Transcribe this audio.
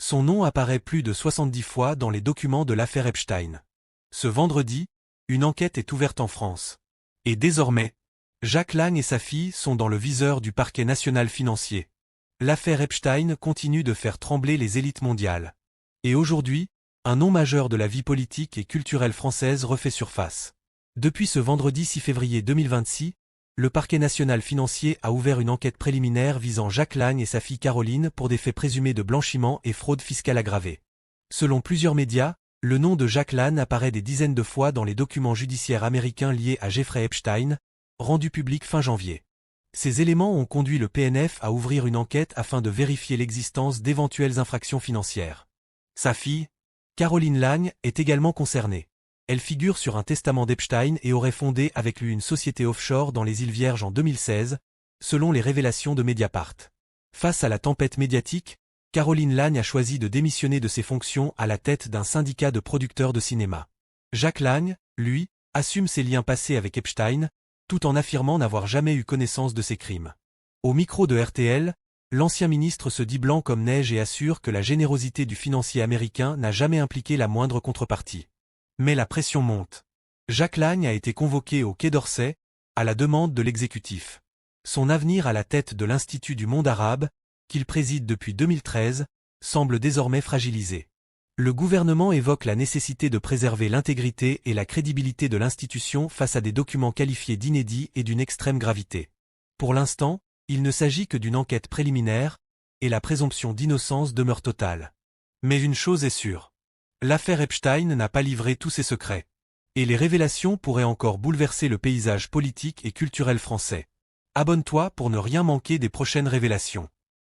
Son nom apparaît plus de 70 fois dans les documents de l'affaire Epstein. Ce vendredi, une enquête est ouverte en France. Et désormais, Jack Lang et sa fille sont dans le viseur du parquet national financier. L'affaire Epstein continue de faire trembler les élites mondiales. Et aujourd'hui, un nom majeur de la vie politique et culturelle française refait surface. Depuis ce vendredi 6 février 2026, le parquet national financier a ouvert une enquête préliminaire visant Jack Lang et sa fille Caroline pour des faits présumés de blanchiment et fraude fiscale aggravée. Selon plusieurs médias, le nom de Jack Lang apparaît des dizaines de fois dans les documents judiciaires américains liés à Jeffrey Epstein, rendus publics fin janvier. Ces éléments ont conduit le PNF à ouvrir une enquête afin de vérifier l'existence d'éventuelles infractions financières. Sa fille, Caroline Lang, est également concernée. Elle figure sur un testament d'Epstein et aurait fondé avec lui une société offshore dans les îles Vierges en 2016, selon les révélations de Mediapart. Face à la tempête médiatique, Caroline Lang a choisi de démissionner de ses fonctions à la tête d'un syndicat de producteurs de cinéma. Jack Lang, lui, assume ses liens passés avec Epstein, tout en affirmant n'avoir jamais eu connaissance de ses crimes. Au micro de RTL, l'ancien ministre se dit blanc comme neige et assure que la générosité du financier américain n'a jamais impliqué la moindre contrepartie. Mais la pression monte. Jack Lang a été convoqué au Quai d'Orsay, à la demande de l'exécutif. Son avenir à la tête de l'Institut du monde arabe, qu'il préside depuis 2013, semble désormais fragilisé. Le gouvernement évoque la nécessité de préserver l'intégrité et la crédibilité de l'institution face à des documents qualifiés d'inédits et d'une extrême gravité. Pour l'instant, il ne s'agit que d'une enquête préliminaire, et la présomption d'innocence demeure totale. Mais une chose est sûre. L'affaire Epstein n'a pas livré tous ses secrets. Et les révélations pourraient encore bouleverser le paysage politique et culturel français. Abonne-toi pour ne rien manquer des prochaines révélations.